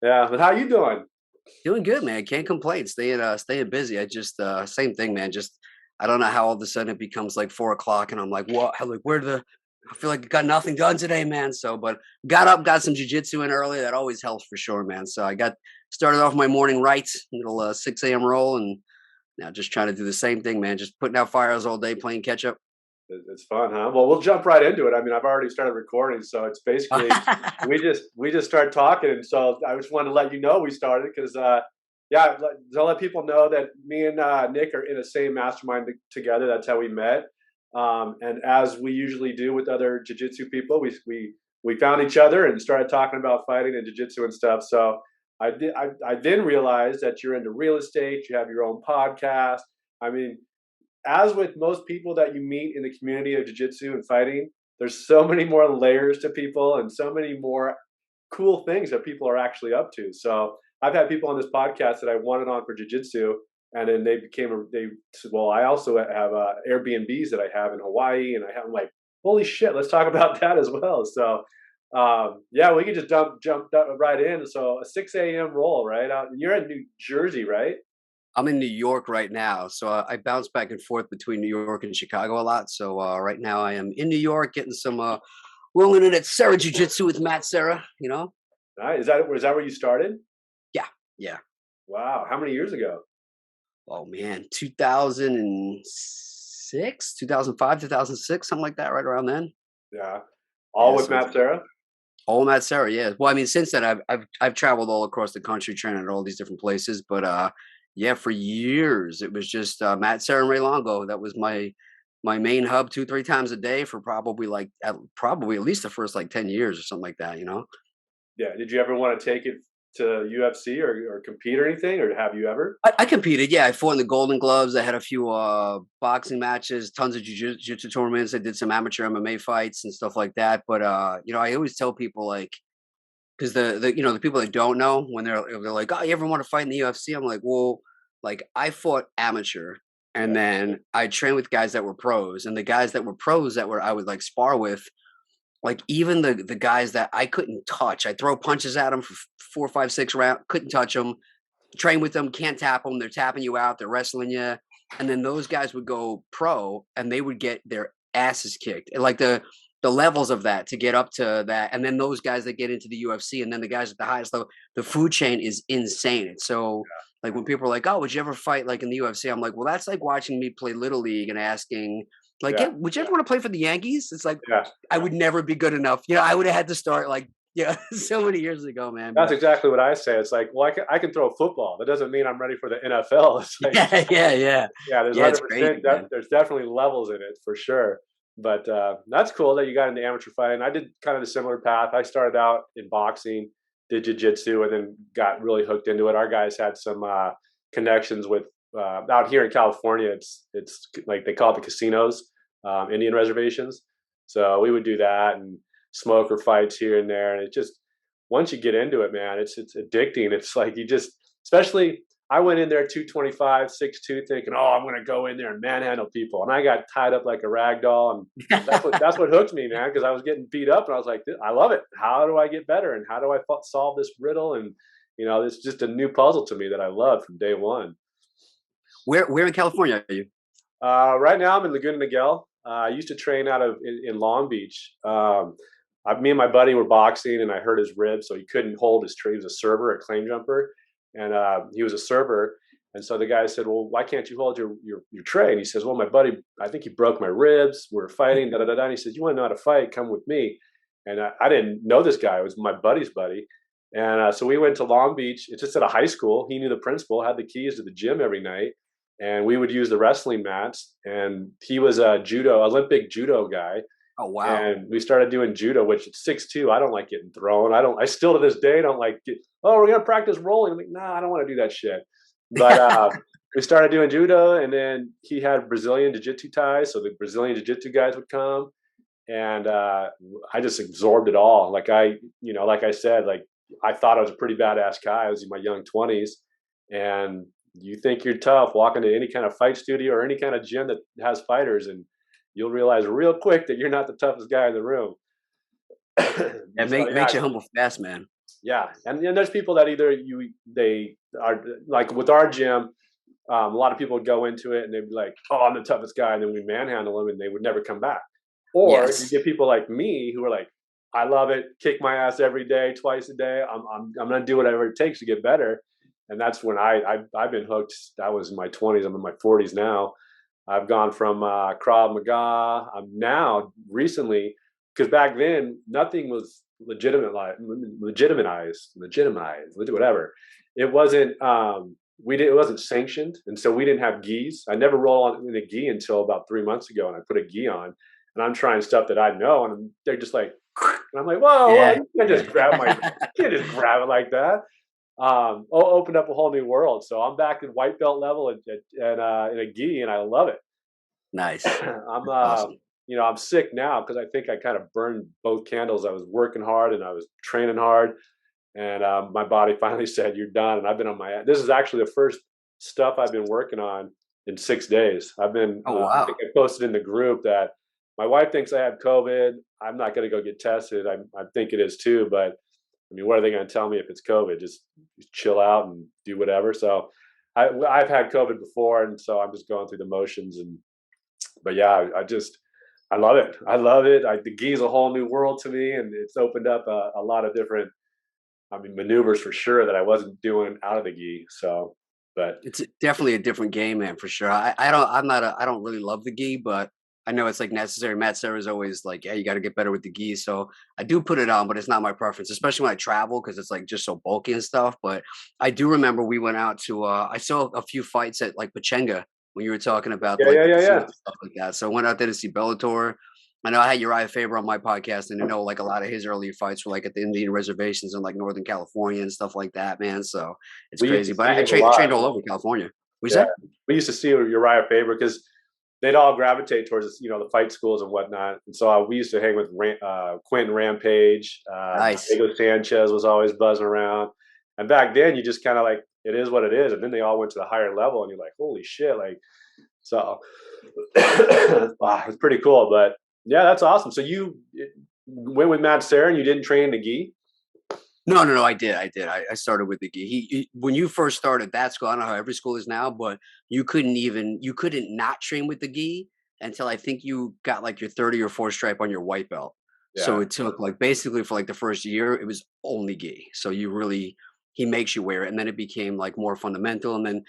Yeah, but how you doing? Doing good, man. Can't complain. Staying busy. I just same thing, man. Just I don't know how all of a sudden it becomes like 4 o'clock, and I'm like, what? Like, where the? I feel like I got nothing done today, man. So, but got up, got some jujitsu in early. That always helps for sure, man. So I got started off my morning right, little 6 a.m. roll, and now just trying to do the same thing, man. Just putting out fires all day, playing catch up. It's fun, huh? Well, we'll jump right into it. I mean, I've already started recording, so it's basically we just start talking, and so I just wanted to let you know we started because yeah, to let people know that me and Nick are in the same mastermind together. That's how we met, and as we usually do with other jiu-jitsu people, we found each other and started talking about fighting and jiu-jitsu and stuff. So I then realized that you're into real estate. You have your own podcast. I mean, as with most people that you meet in the community of jiu-jitsu and fighting, there's so many more layers to people and so many more cool things that people are actually up to. So I've had people on this podcast that I wanted on for jiu-jitsu, and then they said, well, I also have Airbnbs that I have in Hawaii, and I'm like, holy shit, let's talk about that as well. So yeah, we can just jump right in. So a 6 a.m. roll, right? You're in New Jersey, right? I'm in New York right now, so I bounce back and forth between New York and Chicago a lot. So right now I am in New York getting some rolling in at Sarah Jiu Jitsu with Matt Sarah. Nice. Is that where you started? Yeah, yeah. Wow. How many years ago? Oh man, 2006, 2005, 2006, something like that, right around then. Yeah. All Yeah, with so it's Matt Sarah? all Matt Sarah. Yeah. Well, I mean, since then I've traveled all across the country training at all these different places, but yeah, for years it was just Matt Sarah and Ray Longo. That was my main hub 2 3 times a day for probably probably at least the first like 10 years or something like that. Yeah. Did you ever want to take it to UFC or compete or anything, or have you ever? I competed. Yeah, I fought in the Golden Gloves. I had a few boxing matches, tons of jiu-jitsu tournaments. I did some amateur MMA fights and stuff like that. But I always tell people like, because the people that don't know when they're like, oh, you ever want to fight in the UFC? I'm like, well, like I fought amateur, and Yeah. then I trained with guys that were pros, and the guys that were pros that were I would like spar with, like even the guys that I couldn't touch, I throw punches at them for 4 5 6 rounds, couldn't touch them. Train with them, can't tap them. They're tapping you out. They're wrestling you, and then those guys would go pro, and they would get their asses kicked. And like the levels of that to get up to that, and then those guys that get into the UFC, and then the guys at the highest level, the food chain is insane. It's so like when people are like, "Oh, would you ever fight like in the UFC?" I'm like, "Well, that's like watching me play little league and asking." Like, yeah, Yeah. would you ever want to play for the Yankees? It's like Yeah. I would never be good enough. I would have had to start like yeah, so many years ago, man. That's But exactly what I say. It's like, well, I can throw a football. That doesn't mean I'm ready for the NFL. It's like, yeah, yeah, yeah. yeah, there's Yeah, it's crazy, 100%. man. There's definitely levels in it for sure. But that's cool that you got into amateur fighting. I did kind of a similar path. I started out in boxing, did jiu-jitsu, and then got really hooked into it. Our guys had some connections with out here in California. It's like they call it the casinos, Indian reservations. So we would do that and smoker fights here and there. And it just once you get into it, man, it's addicting. It's like you just, especially I went in there 225, 6'2", thinking, oh, I'm gonna go in there and manhandle people, and I got tied up like a rag doll, and that's what hooked me, man, because I was getting beat up, and I was like, I love it. How do I get better, and how do I solve this riddle? And it's just a new puzzle to me that I love from day one. Where in California are you? Right now, I'm in Laguna Niguel. I used to train out of in Long Beach. Me and my buddy were boxing, and I hurt his rib, so he couldn't hold his tree. He was a server, a claim jumper, and he was a server. And so the guy said, "Well, why can't you hold your tray?" And he says, "Well, my buddy, I think he broke my ribs. We're fighting." Da da da da. And he says, "You want to know how to fight? Come with me." And I didn't know this guy. It was my buddy's buddy. And so we went to Long Beach. It's just at a high school. He knew the principal, had the keys to the gym every night, and we would use the wrestling mats. And he was a Olympic judo guy. Oh wow. And we started doing judo, which at 6'2", I don't like getting thrown. I still to this day don't like oh, we're gonna practice rolling. I'm like, nah, I don't want to do that shit. But we started doing judo, and then he had Brazilian jiu-jitsu ties, so the Brazilian jiu-jitsu guys would come, and I just absorbed it all. Like I said, like I thought I was a pretty badass guy. I was in my young 20s, and you think you're tough, walk into any kind of fight studio or any kind of gym that has fighters, and you'll realize real quick that you're not the toughest guy in the room. It So makes yeah, you humble fast, man. Yeah, and there's people that either they are like with our gym. A lot of people would go into it and they'd be like, "Oh, I'm the toughest guy," and then we manhandle them, and they would never come back. Or you Yes. get people like me who are like, "I love it, kick my ass every day, twice a day. I'm gonna do whatever it takes to get better." And that's when I've been hooked. That was in my 20s. I'm in my 40s now. I've gone from Krav Maga. I'm now recently, because back then nothing was legitimized, whatever. It wasn't. It wasn't sanctioned, and so we didn't have gis. I never rolled on in a gi until about 3 months ago, and I put a gi on, and I'm trying stuff that I know, and they're just like, and I'm like, whoa, whoa, Yeah. you can't just grab my, you can't just grab it like that. Opened up a whole new world. So I'm back at white belt level in a gi, and I love it. Nice. I'm That's awesome. I'm sick now because I think I kind of burned both candles. I was working hard and I was training hard, and my body finally said, "You're done." And I've been on my. This is actually the first stuff I've been working on in 6 days. I've been. Oh I think wow. I posted in the group that my wife thinks I have COVID. I'm not going to go get tested. I think it is too, but I mean, what are they going to tell me if it's COVID? Just chill out and do whatever. So I've had COVID before, and so I'm just going through the motions. And but yeah, I love it. I love it. The gi is a whole new world to me, and it's opened up a lot of different, I mean, maneuvers for sure that I wasn't doing out of the gi. So, but It's definitely a different game, man, for sure. I don't really love the gi, but I know it's like necessary. Matt Serra's always like, yeah, you got to get better with the gi. So I do put it on, but it's not my preference, especially when I travel because it's like just so bulky and stuff. But I do remember we went out to, I saw a few fights at like Pachenga when you were talking about yeah, like yeah, the yeah, casinos yeah. and stuff like that. So I went out there to see Bellator. I know I had Uriah Faber on my podcast, and I know like a lot of his early fights were like at the Indian reservations in like Northern California and stuff like that, man. So it's We used crazy. to But see I him a lot. trained all over California. We Yeah, say? we used to see Uriah Faber because they'd all gravitate towards the fight schools and whatnot. And so we used to hang with Quentin Rampage. Nice. Diego Sanchez was always buzzing around. And back then, you just kind of like it is what it is. And then they all went to the higher level, and you're like, holy shit! Like so, wow, it's pretty cool. But yeah, that's awesome. So you went with Matt Serra, and you didn't train the gi. No, no, no. I did. I did. I started with the gi. When you first started that school, I don't know how every school is now, but you couldn't not train with the gi until I think you got like your 30 or 4 stripe on your white belt. So Yeah, it took like basically for like the first year, it was only gi. So he makes you wear it, and then it became like more fundamental, and then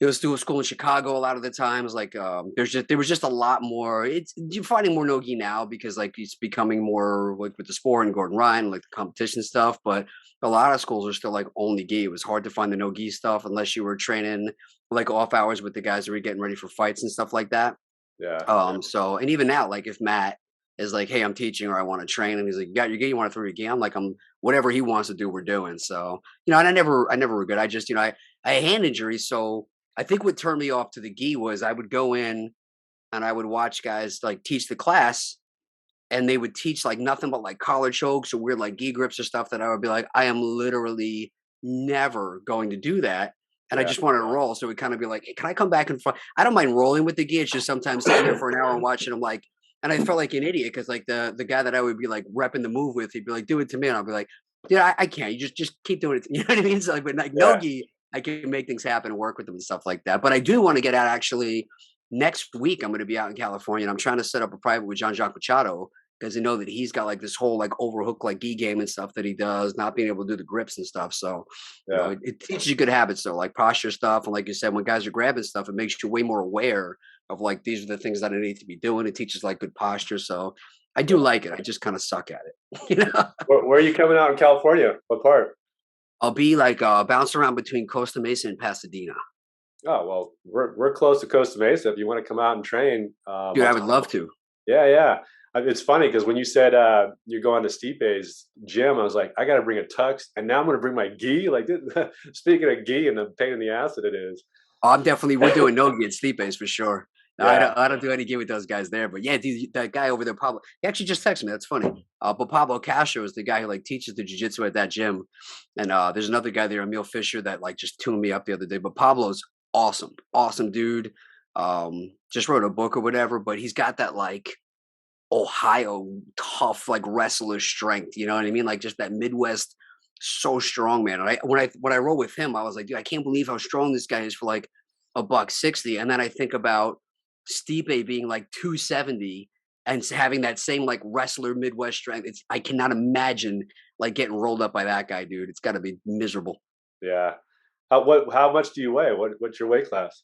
it was through a school in Chicago a lot of the times. Like, there was just a lot more. It's you're finding more nogi now because like it's becoming more like with the sport and Gordon Ryan, like the competition stuff. But a lot of schools are still like only gi. It was hard to find the no gi stuff unless you were training like off hours with the guys who were getting ready for fights and stuff like that. yeah, So and even now, like if Matt is like, "Hey, I'm teaching or I want to train," and he's like, "You got your gi, you want to throw your gi?" I'm like, "I'm whatever he wants to do, we're doing." So and I never regret. I just I had hand injuries, so I think what turned me off to the gi was I would go in and I would watch guys like teach the class, and they would teach like nothing but like collar chokes or weird like gi grips or stuff that I would be like, I am literally never going to do that. And I yeah, just wanted to roll. So it would kind of be like, hey, can I come back and fight? I don't mind rolling with the gi. It's just sometimes sitting there for an hour and watching them like, and I felt like an idiot because like the guy that I would be like repping the move with, he'd be like, do it to me. And I'll be like, dude, I can't. You just keep doing it. You know what I mean? So like, but like no yeah. gi, I can make things happen and work with them and stuff like that. But I do want to get out actually next week. I'm going to be out in California and I'm trying to set up a private with John Jacques Machado because I know that he's got like this whole like overhook like gi game and stuff that he does, not being able to do the grips and stuff. So, Yeah. it teaches you good habits though, like posture stuff. And like you said, when guys are grabbing stuff, it makes you way more aware of like these are the things that I need to be doing. It teaches like good posture. So I do like it. I just kind of suck at it. Where are you coming out in California? What part? I'll be like bounce around between Costa Mesa and Pasadena. Oh well, we're close to Costa Mesa. If you want to come out and train, Dude, I would love to. yeah, yeah. It's funny because when you said you're going to Stipe's gym, I was like, I got to bring a tux, and now I'm going to bring my gi. Like, speaking of gi and the pain in the ass that it is. Oh, we're doing no gi at sleep base for sure. No, Yeah, I don't do any gi with those guys there, but yeah, dude, that guy over there, Pablo, he actually just texted me. That's funny. But Pablo Castro is the guy who like teaches the jiu-jitsu at that gym. And there's another guy there, Emil Fisher, that like just tuned me up the other day. But Pablo's awesome, awesome dude. Just wrote a book or whatever, but he's got that like Ohio tough, like wrestler strength. You know what I mean? Like just that Midwest so strong, man. And when I roll with him, I was like, dude, I can't believe how strong this guy is for like a buck 60. And then I think about Stipe being like 270 and having that same like wrestler Midwest strength. It's I cannot imagine like getting rolled up by that guy, dude. It's got to be miserable. Yeah. How much do you weigh? What's your weight class?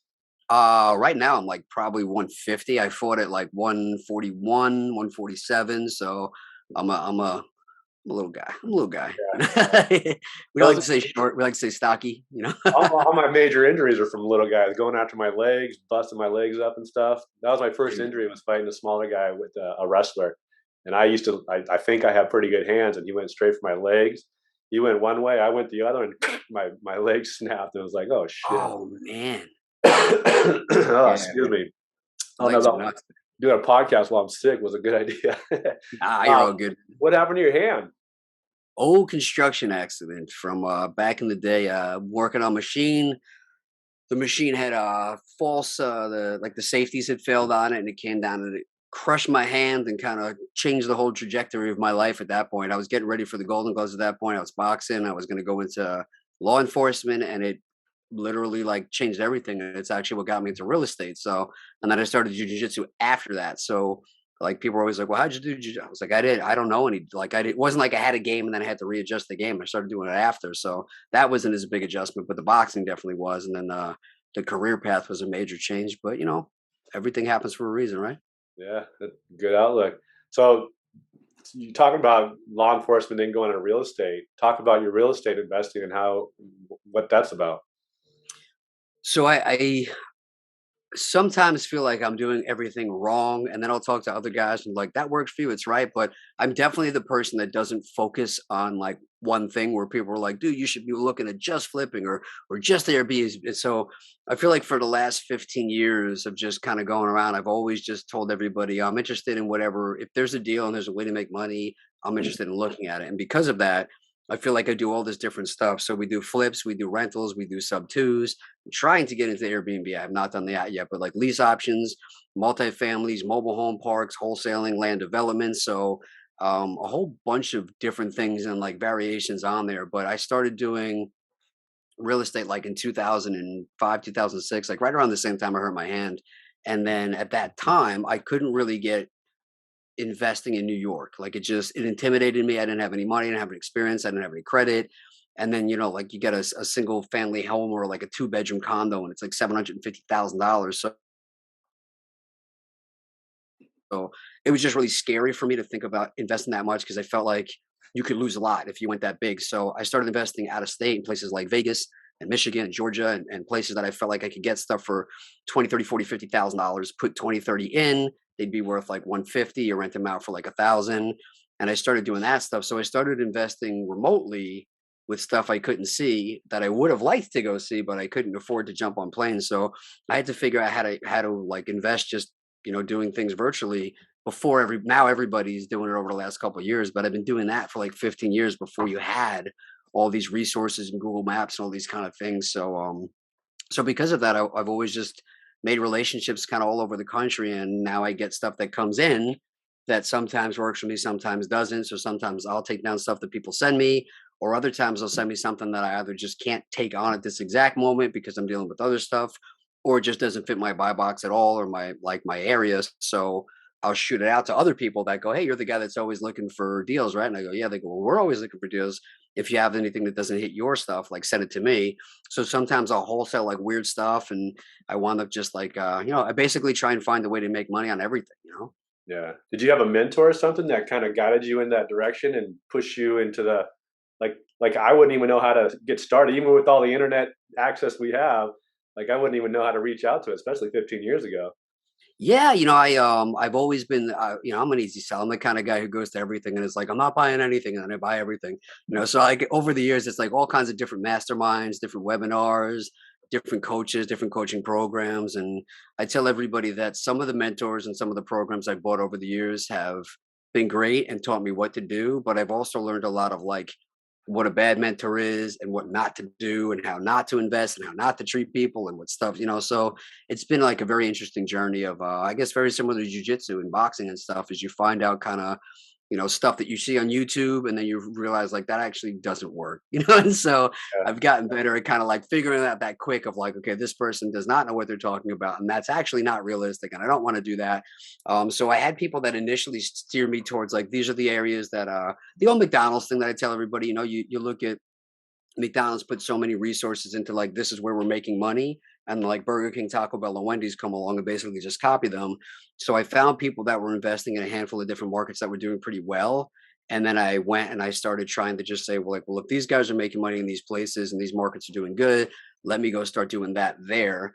Right now I'm like probably 150. I fought at like 141, 147. So I'm a little guy. I'm a little guy. Yeah. We don't like Those to say short. We like to say stocky. You know. all my major injuries are from little guys going after my legs, busting my legs up and stuff. That was my first injury, was fighting a smaller guy with a wrestler. And I think I have pretty good hands, and he went straight for my legs. He went one way, I went the other, and my legs snapped. And it was like, oh shit. Oh man. Oh, Yeah, excuse me. Oh no, legs are no, nuts. doing a podcast while I'm sick was a good idea. Ah, you're um, all good. what happened to your hand? Old construction accident from back in the day. Working on machine. The machine had false the safeties had failed on it, and it came down and it crushed my hand and kind of changed the whole trajectory of my life at that point. I was getting ready for the Golden Gloves at that point. I was boxing. I was going to go into law enforcement, and it literally like changed everything. And it's actually what got me into real estate. So, and then I started Jiu Jitsu after that. So, like people were always like, "Well, how'd you do Jiu?" I was like, I don't know any. Like, it wasn't like I had a game and then I had to readjust the game. I started doing it after. So that wasn't as big adjustment, but the boxing definitely was. And then the career path was a major change. But everything happens for a reason, right? Yeah, good outlook. So you talking about law enforcement and going into real estate. Talk about your real estate investing and what that's about. So I sometimes feel like I'm doing everything wrong, and then I'll talk to other guys and like that works for you, it's right. But I'm definitely the person that doesn't focus on like one thing where people are like, dude, you should be looking at just flipping or just Airbnb. And so I feel like for the last 15 years of just kind of going around, I've always just told everybody I'm interested in whatever. If there's a deal and there's a way to make money, I'm interested in looking at it. And because of that, I feel like I do all this different stuff. So we do flips, we do rentals, we do sub twos. I'm trying to get into Airbnb. I have not done that yet, but like lease options, multifamilies, mobile home parks, wholesaling, land development. So a whole bunch of different things and like variations on there. But I started doing real estate like in 2005, 2006, like right around the same time I hurt my hand. And then at that time, I couldn't really get investing in New York. Like it intimidated me. I didn't have any money, I didn't have any experience, I didn't have any credit. And then, like you get a single family home or like a 2-bedroom condo and it's like $750,000. So it was just really scary for me to think about investing that much because I felt like you could lose a lot if you went that big. So I started investing out of state in places like Vegas and Michigan and Georgia and places that I felt like I could get stuff for 20, 30, 40, $50,000, put 20, 30 in, they'd be worth like 150 or rent them out for like 1,000. And I started doing that stuff. So I started investing remotely with stuff I couldn't see that I would have liked to go see, but I couldn't afford to jump on planes. So I had to figure out how to like invest just doing things virtually before now everybody's doing it over the last couple of years, but I've been doing that for like 15 years before you had all these resources and Google Maps and all these kind of things. So because of that, I've always just made relationships kind of all over the country, and now I get stuff that comes in that sometimes works for me, sometimes doesn't. So sometimes I'll take down stuff that people send me, or other times they'll send me something that I either just can't take on at this exact moment because I'm dealing with other stuff, or it just doesn't fit my buy box at all or my areas. So I'll shoot it out to other people that go, "Hey, you're the guy that's always looking for deals, right?" And I go, "Yeah." They go, "Well, we're always looking for deals. If you have anything that doesn't hit your stuff, like send it to me." So sometimes I'll wholesale like weird stuff, and I wind up just like I basically try and find a way to make money on everything. Yeah. Did you have a mentor or something that kind of guided you in that direction and push you into the like I wouldn't even know how to get started, even with all the internet access we have. Like I wouldn't even know how to reach out to it, especially 15 years ago. Yeah, I've always been I'm an easy sell. I'm the kind of guy who goes to everything and is like, I'm not buying anything, and then I buy everything. So like over the years, it's like all kinds of different masterminds, different webinars, different coaches, different coaching programs. And I tell everybody that some of the mentors and some of the programs I bought over the years have been great and taught me what to do, but I've also learned a lot of like what a bad mentor is and what not to do and how not to invest and how not to treat people and what stuff. So it's been like a very interesting journey of I guess very similar to jujitsu and boxing and stuff, as you find out kind of stuff that you see on YouTube, and then you realize like that actually doesn't work, And so Yeah, I've gotten better at kind of like figuring out that quick of like, okay, this person does not know what they're talking about, and that's actually not realistic, and I don't want to do that. So I had people that initially steer me towards like these are the areas that the old McDonald's thing that I tell everybody, you look at McDonald's put so many resources into like this is where we're making money, and like Burger King, Taco Bell, and Wendy's come along and basically just copy them. So I found people that were investing in a handful of different markets that were doing pretty well, and then I went and I started trying to just say, well, like, well, if these guys are making money in these places and these markets are doing good, let me go start doing that there.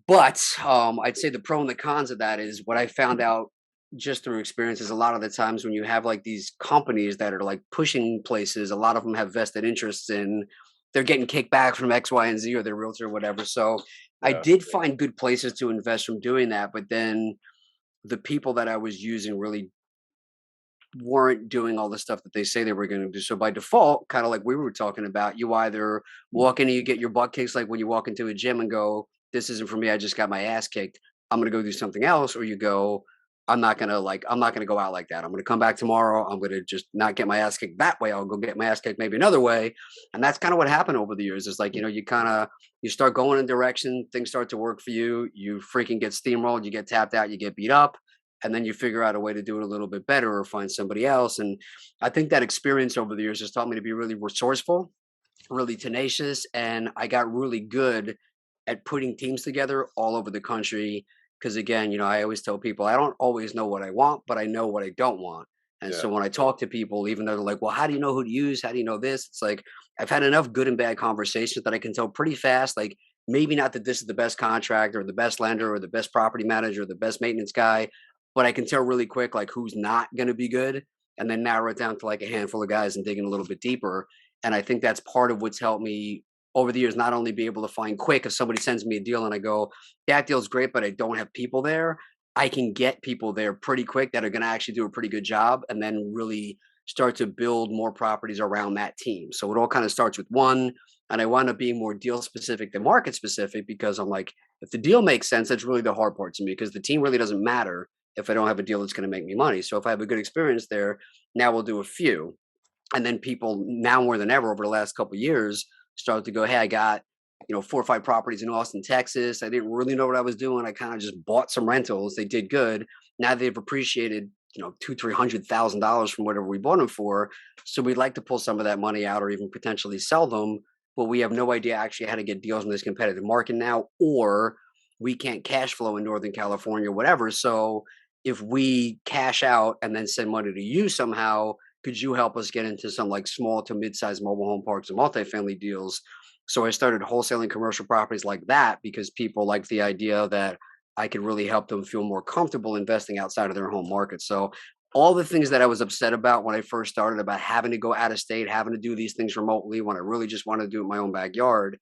But, I'd say the pro and the cons of that is what I found out just through experience is a lot of the times when you have, like, these companies that are, like, pushing places, a lot of them have vested interests in they're getting kicked back from X, Y, and Z or their realtor or whatever, so I yeah, did find good places to invest from doing that, but then the people that I was using really weren't doing all the stuff that they say they were gonna do, so by default, kinda like we were talking about, you either walk in and you get your butt kicked like when you walk into a gym and go, "This isn't for me, I just got my ass kicked. I'm gonna go do something else," or you go, I'm not gonna go out like that. I'm gonna come back tomorrow, I'm gonna just not get my ass kicked that way, I'll go get my ass kicked maybe another way," and that's kinda what happened over the years, is like, you start going in direction, things start to work for you, you freaking get steamrolled, you get tapped out, you get beat up, and then you figure out a way to do it a little bit better or find somebody else. And I think that experience over the years has taught me to be really resourceful, really tenacious, and I got really good at putting teams together all over the country. Because again, I always tell people I don't always know what I want, but I know what I don't want. And yeah, so when I talk to people, even though they're like, well, how do you know who to use? How do you know this? It's like I've had enough good and bad conversations that I can tell pretty fast, like maybe not that this is the best contractor or the best lender or the best property manager or the best maintenance guy, but I can tell really quick like who's not going to be good, and then narrow it down to like a handful of guys and digging a little bit deeper. And I think that's part of what's helped me over the years not only be able to find quick if somebody sends me a deal and I go, that deal's great, but I don't have people there. I can get people there pretty quick that are going to actually do a pretty good job and then really start to build more properties around that team. So it all kind of starts with one. And I wind up being more deal specific than market specific because I'm like, if the deal makes sense, that's really the hard part to me because the team really doesn't matter if I don't have a deal that's going to make me money. So if I have a good experience there, now we'll do a few. And then people now more than ever over the last couple of years started to go, hey, I got 4 or 5 properties in Austin, Texas. I didn't really know what I was doing. I kind of just bought some rentals. They did good. Now they've appreciated $200,000-300,000 from whatever we bought them for. So we'd like to pull some of that money out or even potentially sell them, but we have no idea actually how to get deals in this competitive market now, or we can't cash flow in Northern California, whatever. So if we cash out and then send money to you somehow, could you help us get into some like small to mid-sized mobile home parks and multifamily deals? So I started wholesaling commercial properties like that because people like the idea that I could really help them feel more comfortable investing outside of their home market. So all the things that I was upset about when I first started about having to go out of state, having to do these things remotely when I really just wanted to do it in my own backyard,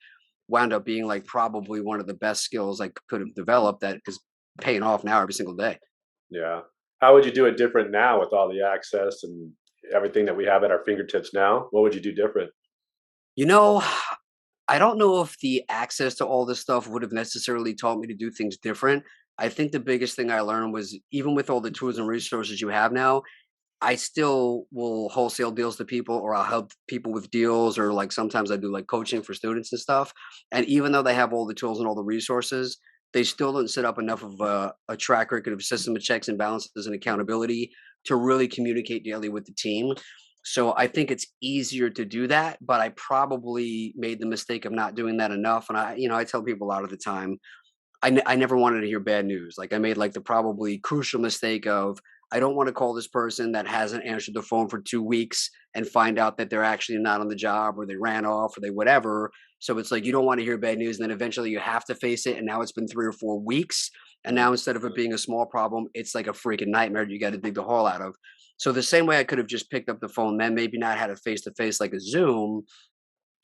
wound up being like probably one of the best skills I could have developed that is paying off now every single day. yeah. How would you do it different now with all the access and everything that we have at our fingertips now? What would you do different? You know, I don't know if the access to all this stuff would have necessarily taught me to do things different. I think the biggest thing I learned was even with all the tools and resources you have now, I still will wholesale deals to people or I'll help people with deals or like sometimes I do like coaching for students and stuff. And even though they have all the tools and all the resources, they still don't set up enough of a track record of system of checks and balances and accountability to really communicate daily with the team. So I think it's easier to do that, but I probably made the mistake of not doing that enough. And I tell people a lot of the time, I never wanted to hear bad news. Like I made like the probably crucial mistake of I don't want to call this person that hasn't answered the phone for 2 weeks and find out that they're actually not on the job or they ran off or they whatever. So it's like you don't want to hear bad news, and then eventually you have to face it. And now it's been 3 or 4 weeks, and Mm, now instead of it being a small problem, it's like a freaking nightmare you got to dig the hole out of. So the same way I could have just picked up the phone, then maybe not had a face to face like a Zoom.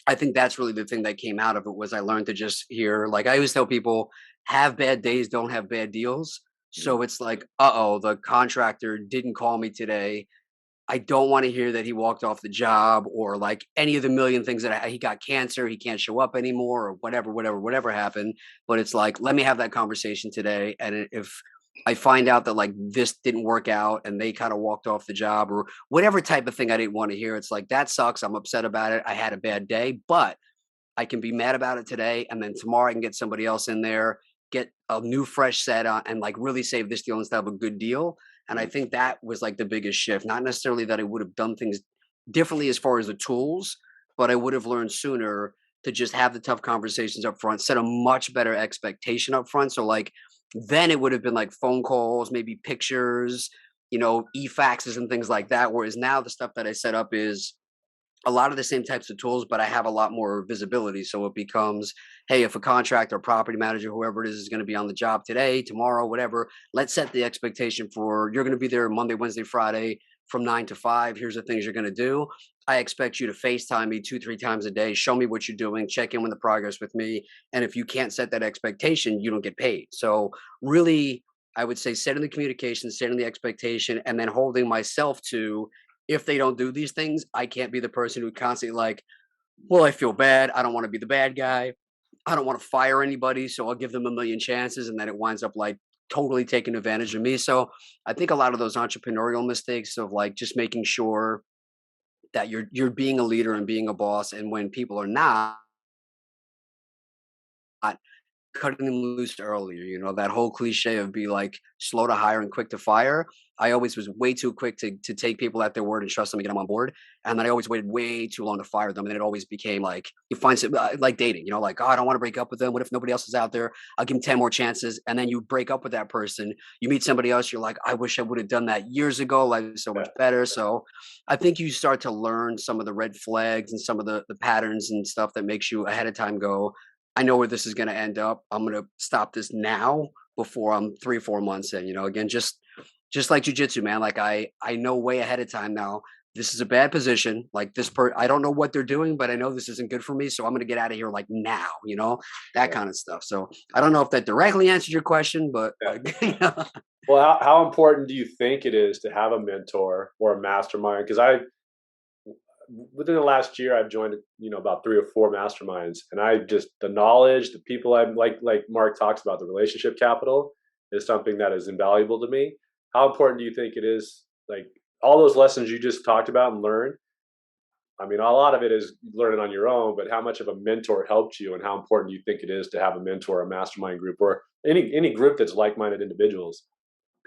I think that's really the thing that came out of it was I learned to just hear like I always tell people, have bad days, don't have bad deals. mm, So it's like, uh-oh, the contractor didn't call me today. I don't want to hear that he walked off the job or like any of the million things that he got cancer, he can't show up anymore or whatever happened. But it's like, let me have that conversation today. And if I find out that like this didn't work out and they kind of walked off the job or whatever type of thing I didn't want to hear. It's like that sucks. I'm upset about it. I had a bad day, but I can be mad about it today, and then tomorrow I can get somebody else in there, get a new fresh set on, and like really save this deal instead of a good deal. And I Mm, think that was like the biggest shift. Not necessarily that I would have done things differently as far as the tools, but I would have learned sooner to just have the tough conversations up front, set a much better expectation up front. So like then it would have been like phone calls, maybe pictures, e-faxes and things like that. Whereas now the stuff that I set up is a lot of the same types of tools, but I have a lot more visibility. So it becomes, hey, if a contractor, property manager, whoever it is going to be on the job today, tomorrow, whatever, let's set the expectation for you're going to be there Monday, Wednesday, Friday from 9 to 5. Here's the things you're going to do. I expect you to FaceTime me 2, 3 times a day, show me what you're doing, check in with the progress with me. And if you can't set that expectation, you don't get paid. So really, I would say setting the communication, setting the expectation, and then holding myself to if they don't do these things, I can't be the person who constantly like, well, I feel bad. I don't want to be the bad guy. I don't want to fire anybody, so I'll give them a million chances, and then it winds up like totally taking advantage of me. So I think a lot of those entrepreneurial mistakes of like just making sure that you're being a leader and being a boss, and when people are not, cutting them loose earlier. That whole cliche of be like slow to hire and quick to fire. I always was way too quick to take people at their word and trust them and get them on board. And then I always waited way too long to fire them. And it always became like, you find some, like dating, like, oh, I don't want to break up with them. What if nobody else is out there? I'll give them 10 more chances. And then you break up with that person. You meet somebody else. You're like, I wish I would have done that years ago. Life is so yeah. much better. So I think you start to learn some of the red flags and some of the patterns and stuff that makes you ahead of time go, I know where this is going to end up. I'm going to stop this now before I'm 3 or 4 months in. Again, just like jujitsu, man. Like I know way ahead of time now. This is a bad position. Like I don't know what they're doing, but I know this isn't good for me. So I'm going to get out of here like now. That Yeah. kind of stuff. So I don't know if that directly answered your question, but Yeah. like, Well, how important do you think it is to have a mentor or a mastermind? Because within the last year, I've joined, about 3 or 4 masterminds, and I just the knowledge, the people I'm like Mark talks about, the relationship capital is something that is invaluable to me. How important do you think it is? Like all those lessons you just talked about and learned. I mean, a lot of it is learning on your own, but how much of a mentor helped you, and how important do you think it is to have a mentor, a mastermind group, or any group that's like-minded individuals?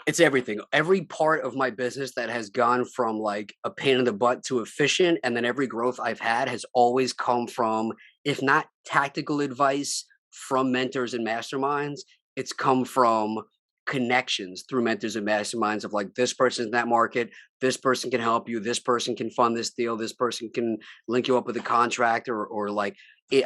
it's everything. Every part of my business that has gone from like a pain in the butt to efficient, and then every growth I've had has always come from, if not tactical advice from mentors and masterminds, it's come from connections through mentors and masterminds of like this person's in that market, this person can help you, this person can fund this deal, this person can link you up with a contractor or like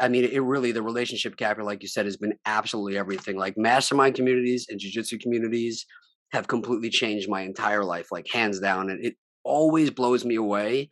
I mean, it really the relationship capital, like you said, has been absolutely everything. Like mastermind communities and jujitsu communities have completely changed my entire life, like hands down. And it always blows me away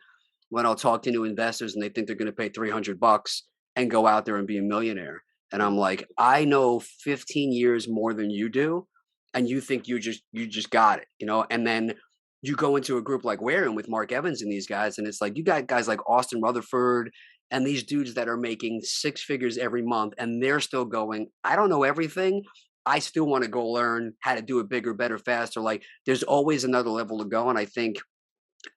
when I'll talk to new investors and they think they're going to pay 300 bucks and go out there and be a millionaire. And I'm like, I know 15 years more than you do. And you think you just got it, And then you go into a group like Wearing with Mark Evans and these guys, and it's like you got guys like Austin Rutherford and these dudes that are making 6 figures every month, and they're still going, I don't know everything, I still want to go learn how to do it bigger, better, faster. Like there's always another level to go. And I think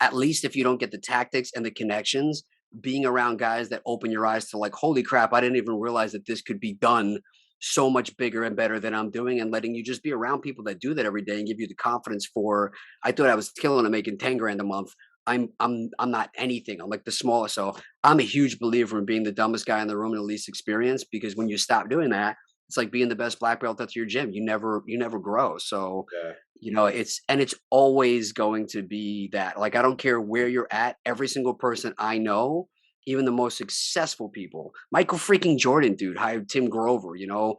at least if you don't get the tactics and the connections, being around guys that open your eyes to like, holy crap, I didn't even realize that this could be done so much bigger and better than I'm doing, and letting you just be around people that do that every day and give you the confidence for, I thought I was killing and making 10 grand a month. I'm not anything. I'm like the smallest. So I'm a huge believer in being the dumbest guy in the room and the least experience, because when you stop doing that, it's like being the best black belt at your gym. You never grow. So, Yeah. it's always going to be that. Like I don't care where you're at. Every single person I know, even the most successful people, Michael freaking Jordan, dude, hired Tim Grover. Yeah,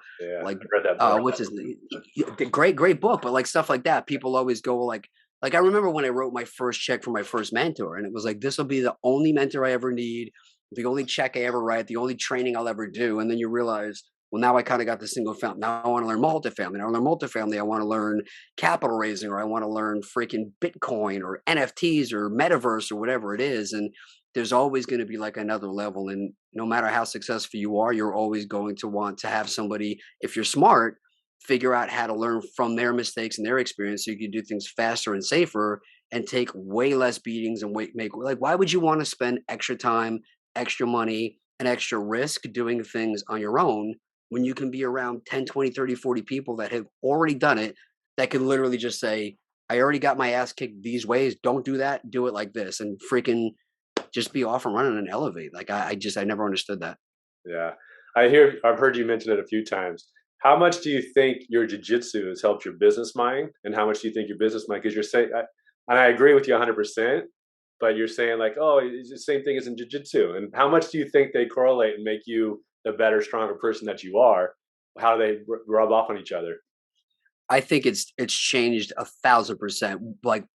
Like I read that book. what's his name? Great book, but like stuff like that. People always go like I remember when I wrote my first check for my first mentor, and it was like this will be the only mentor I ever need, the only check I ever write, the only training I'll ever do. And then you realize, well, now I kind of got the single family. Now I want to learn multifamily. Now I learn multifamily. I want to learn capital raising, or I want to learn freaking Bitcoin or NFTs or metaverse or whatever it is. And there's always going to be like another level. And no matter how successful you are, you're always going to want to have somebody, if you're smart, figure out how to learn from their mistakes and their experience so you can do things faster and safer and take way less beatings and make like why would you want to spend extra time, extra money, and extra risk doing things on your own when you can be around 10, 20, 30, 40 people that have already done it that can literally just say, I already got my ass kicked these ways. Don't do that. Do it like this. And freaking just be off and running and elevate. Like I never understood that. Yeah. I've heard you mention it a few times. How much do you think your jiu-jitsu has helped your business mind? And how much do you think your business mind, because you're saying, and I agree with you 100%, but you're saying like, oh, it's the same thing as in jiu-jitsu. And how much do you think they correlate and make you the better, stronger person that you are? How do they rub off on each other? I think it's changed 1,000%. Like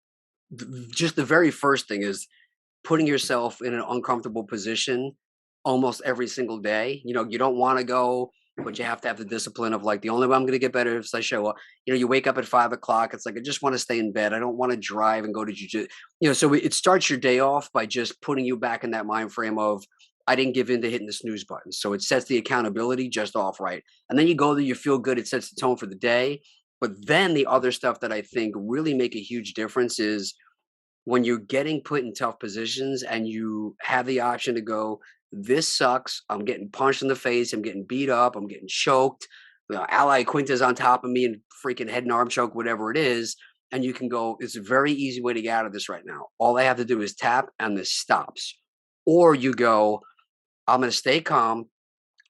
just the very first thing is putting yourself in an uncomfortable position almost every single day. You know, you don't want to go, but you have to have the discipline of like the only way I'm going to get better is I show up. You know, you wake up at 5 o'clock. It's like I just want to stay in bed. I don't want to drive and go to jujitsu. You know, so it starts your day off by just putting you back in that mind frame of I didn't give in to hitting the snooze button. So it sets the accountability just off right, and then you go there, you feel good. It sets the tone for the day. But then the other stuff that I think really make a huge difference is when you're getting put in tough positions and you have the option to go, this sucks. I'm getting punched in the face. I'm getting beat up. I'm getting choked. You know, Ally Quinta's on top of me and freaking head and arm choke, whatever it is. And you can go, it's a very easy way to get out of this right now. All I have to do is tap and this stops. Or you go, I'm going to stay calm.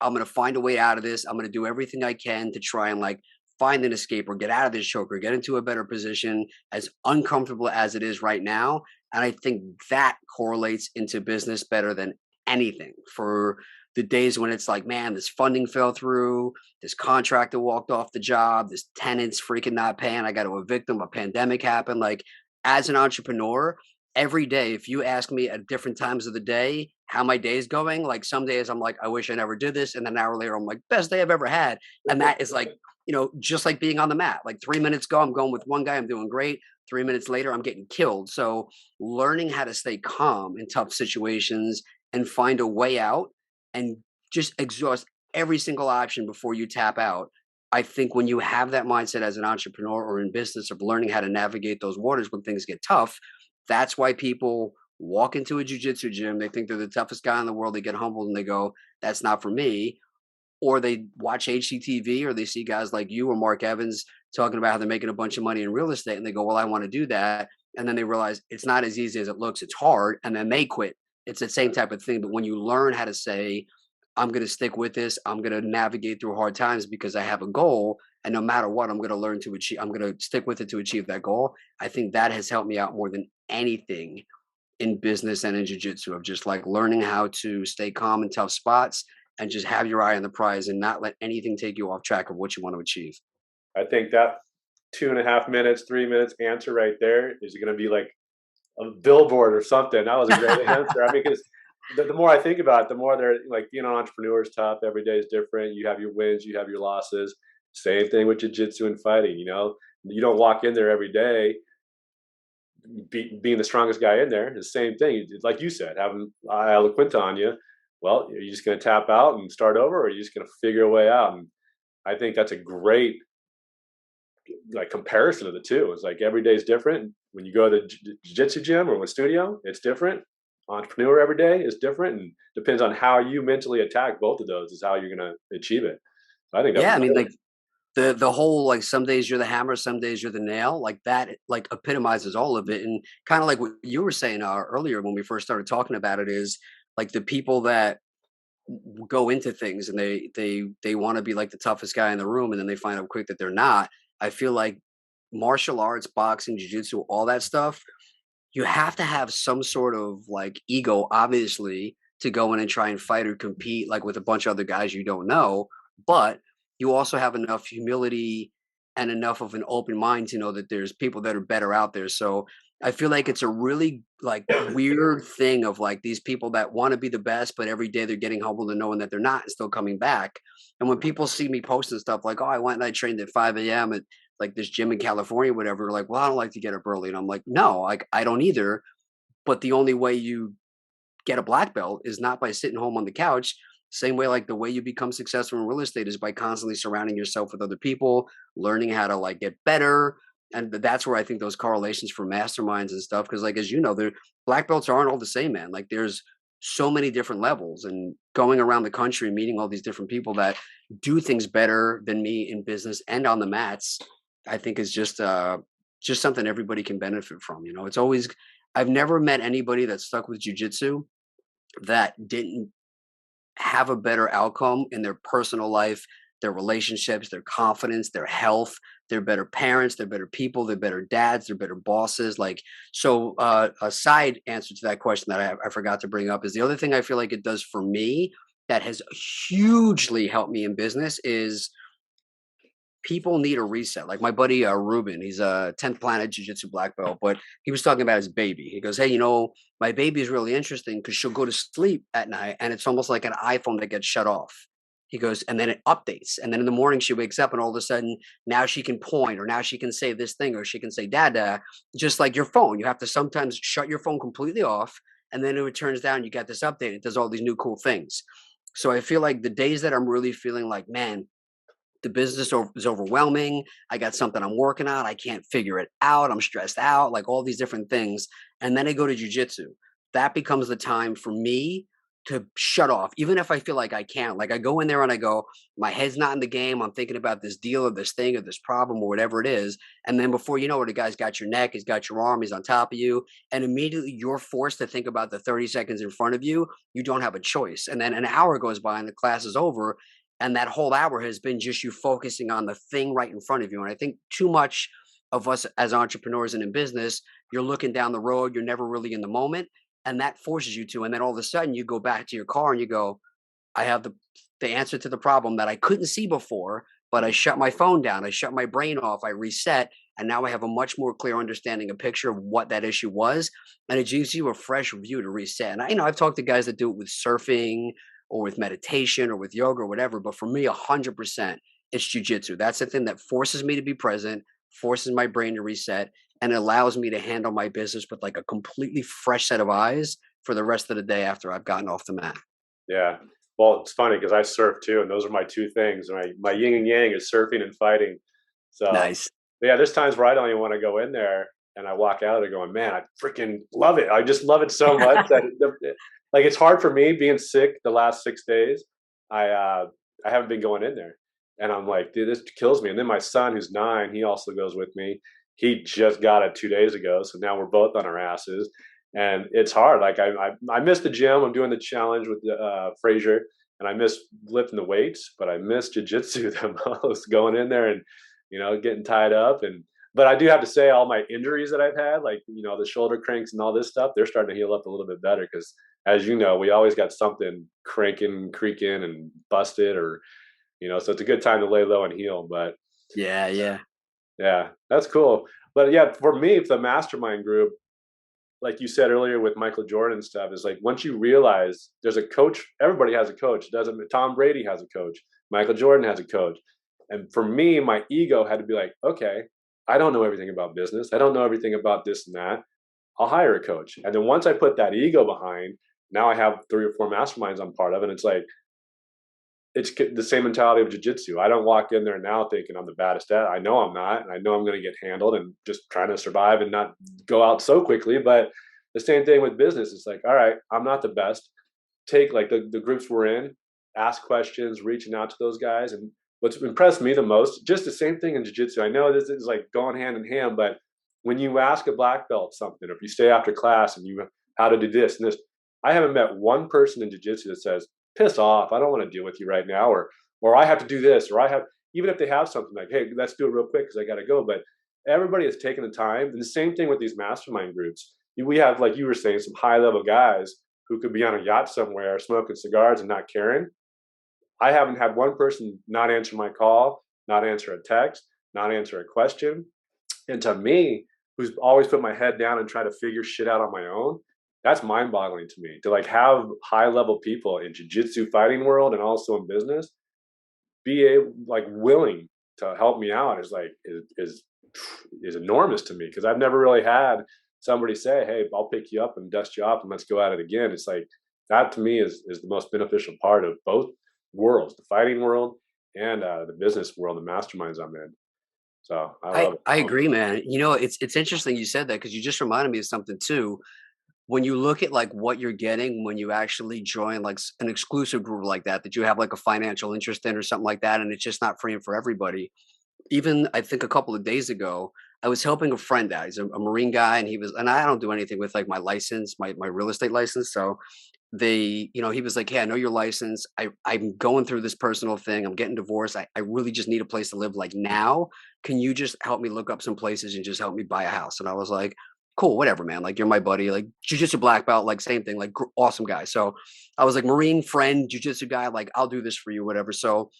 I'm going to find a way out of this. I'm going to do everything I can to try and like find an escape or get out of this choke or get into a better position, as uncomfortable as it is right now. And I think that correlates into business better than anything for the days when it's like, man, this funding fell through, this contractor walked off the job, this tenant's freaking not paying, I got to evict them, a pandemic happened. Like as an entrepreneur, every day, if you ask me at different times of the day how my day is going, like some days I'm like, I wish I never did this. And then an hour later, I'm like, best day I've ever had. And that is like, you know, just like being on the mat. Like 3 minutes ago, I'm going with one guy, I'm doing great. 3 minutes later, I'm getting killed. So learning how to stay calm in tough situations and find a way out and just exhaust every single option before you tap out. I think when you have that mindset as an entrepreneur or in business of learning how to navigate those waters when things get tough, that's why people walk into a jujitsu gym. They think they're the toughest guy in the world. They get humbled and they go, that's not for me. Or they watch HCTV or they see guys like you or Mark Evans talking about how they're making a bunch of money in real estate and they go, well, I want to do that. And then they realize it's not as easy as it looks. It's hard. And then they quit. It's the same type of thing. But when you learn how to say, I'm going to stick with this, I'm going to navigate through hard times because I have a goal. And no matter what, I'm going to learn to achieve, I'm going to stick with it to achieve that goal. I think that has helped me out more than anything in business and in jiu-jitsu of just like learning how to stay calm in tough spots and just have your eye on the prize and not let anything take you off track of what you want to achieve. I think that 2.5 minutes, 3 minutes answer right there is going to be like a billboard or something. That was a great answer. I mean, because the more I think about it, the more they're like being an entrepreneur is tough. Every day is different. You have your wins, you have your losses. Same thing with jiu-jitsu and fighting. You know, you don't walk in there every day being the strongest guy in there. It's the same thing. Like you said, having Quinta on you. Well, are you just going to tap out and start over, or are you just going to figure a way out? And I think that's a great like comparison of the two. It's like every day is different. When you go to the jiu-jitsu gym or a studio, it's different. Entrepreneur every day is different, and depends on how you mentally attack both of those is how you're going to achieve it. So I think that Yeah, was I mean, great. like the whole like some days you're the hammer, some days you're the nail. Like that, like epitomizes all of it. And kind of like what you were saying earlier when we first started talking about it is like the people that go into things and they want to be like the toughest guy in the room, and then they find out quick that they're not. I feel like martial arts, boxing, jiu-jitsu, all that stuff, you have to have some sort of like ego, obviously, to go in and try and fight or compete like with a bunch of other guys you don't know. But you also have enough humility and enough of an open mind to know that there's people that are better out there. So I feel like it's a really like weird thing of like these people that want to be the best, but every day they're getting humbled and knowing that they're not and still coming back. And when people see me posting stuff like, oh, I went and I trained at 5 a.m. at like this gym in California, whatever, like, well, I don't like to get up early. And I'm like, no, like I don't either. But the only way you get a black belt is not by sitting home on the couch. Same way, like the way you become successful in real estate is by constantly surrounding yourself with other people, learning how to like get better. And that's where I think those correlations for masterminds and stuff, because like as you know, the black belts aren't all the same, man. Like there's so many different levels, and going around the country meeting all these different people that do things better than me in business and on the mats, I think is just something everybody can benefit from. You know, it's always I've never met anybody that stuck with jujitsu that didn't have a better outcome in their personal life, their relationships, their confidence, their health. They're better parents, they're better people, they're better dads, they're better bosses. Like, so a side answer to that question that I forgot to bring up is the other thing I feel like it does for me that has hugely helped me in business is people need a reset. Like my buddy Ruben, he's a 10th planet jiu-jitsu black belt, but he was talking about his baby. He goes, "Hey, you know, my baby is really interesting because she'll go to sleep at night and it's almost like an iPhone that gets shut off." He goes, and then it updates. And then in the morning she wakes up and all of a sudden now she can point or now she can say this thing or she can say dada, just like your phone. You have to sometimes shut your phone completely off and then it turns down, you got this update, it does all these new cool things. So I feel like the days that I'm really feeling like, man, the business is overwhelming. I got something I'm working on. I can't figure it out. I'm stressed out, like all these different things. And then I go to jujitsu. That becomes the time for me to shut off, even if I feel like I can't. Like I go in there and I go, my head's not in the game. I'm thinking about this deal or this thing or this problem or whatever it is. And then before you know it, the guy's got your neck, he's got your arm, he's on top of you. And immediately you're forced to think about the 30 seconds in front of you. You don't have a choice. And then an hour goes by and the class is over and that whole hour has been just you focusing on the thing right in front of you. And I think too much of us as entrepreneurs and in business, you're looking down the road, you're never really in the moment, and that forces you to. And then all of a sudden, you go back to your car and you go, "I have the answer to the problem that I couldn't see before, but I shut my phone down, I shut my brain off, I reset, and now I have a much more clear understanding, a picture of what that issue was, and it gives you a fresh view to reset." And I've talked to guys that do it with surfing or with meditation or with yoga or whatever, but for me, 100%, it's jujitsu. That's the thing that forces me to be present, forces my brain to reset, and allows me to handle my business with like a completely fresh set of eyes for the rest of the day after I've gotten off the mat. Yeah. Well, it's funny because I surf too, and those are my two things. My yin and yang is surfing and fighting. So Nice. yeah, there's times where I don't even want to go in there, and I walk out there going, "Man, I freaking love it! I just love it so much that like it's hard for me being sick the last 6 days. I uh, I haven't been going in there, and I'm like, dude, this kills me. And then my son, who's 9, he also goes with me. He just got it 2 days ago, so now we're both on our asses, and it's hard. Like I miss the gym. I'm doing the challenge with Frazier, and I miss lifting the weights, but I miss jujitsu the most. Going in there and getting tied up. And but I do have to say, all my injuries that I've had, like the shoulder cranks and all this stuff, they're starting to heal up a little bit better because, as you know, we always got something cranking, creaking, and busted, or so it's a good time to lay low and heal. But Yeah, yeah. yeah, that's cool. But yeah, for me, the mastermind group, like you said earlier with Michael Jordan stuff, is like once you realize there's a coach, everybody has a coach. Doesn't Tom Brady has a coach, Michael Jordan has a coach. And for me, my ego had to be like, okay, I don't know everything about business. I don't know everything about this and that. I'll hire a coach. And then once I put that ego behind, now I have 3 or 4 masterminds I'm part of. And it's like, it's the same mentality of jujitsu. I don't walk in there now thinking I'm the baddest at it. I know I'm not, and I know I'm going to get handled and just trying to survive and not go out so quickly. But the same thing with business. It's like, all right, I'm not the best. Take like the groups we're in, ask questions, reaching out to those guys. And what's impressed me the most, just the same thing in jiu-jitsu. I know this is like going hand in hand, but when you ask a black belt something, or if you stay after class and you how to do this and this, I haven't met one person in jiu-jitsu that says, piss off, I don't want to deal with you right now, or I have to do this, or I have, even if they have something like, hey, let's do it real quick because I got to go. But everybody has taken the time. And the same thing with these mastermind groups. We have, like you were saying, some high level guys who could be on a yacht somewhere smoking cigars and not caring. I haven't had one person not answer my call, not answer a text, not answer a question. And to me, who's always put my head down and try to figure shit out on my own, that's mind boggling to me. To like have high level people in jiu-jitsu fighting world and also in business be able, like, willing to help me out is like is enormous to me, because I've never really had somebody say, hey, I'll pick you up and dust you off and let's go at it again. It's like that to me is the most beneficial part of both worlds, the fighting world and the business world, the masterminds I'm in. So I love it. I agree, man. You know, it's interesting you said that because you just reminded me of something too. When you look at like what you're getting when you actually join like an exclusive group like that you have like a financial interest in or something like that, and it's just not free and for everybody. Even I think a couple of days ago, I was helping a friend out. He's a Marine guy, and I don't do anything with like my license, my real estate license. So he was like, "Hey, I know your license. I'm going through this personal thing. I'm getting divorced. I really just need a place to live like now. Can you just help me look up some places and just help me buy a house?" And I was like, "Cool, whatever, man. Like you're my buddy. Like jujitsu black belt, like same thing. Like awesome guy." So I was like, Marine friend, jujitsu guy. Like I'll do this for you, whatever. So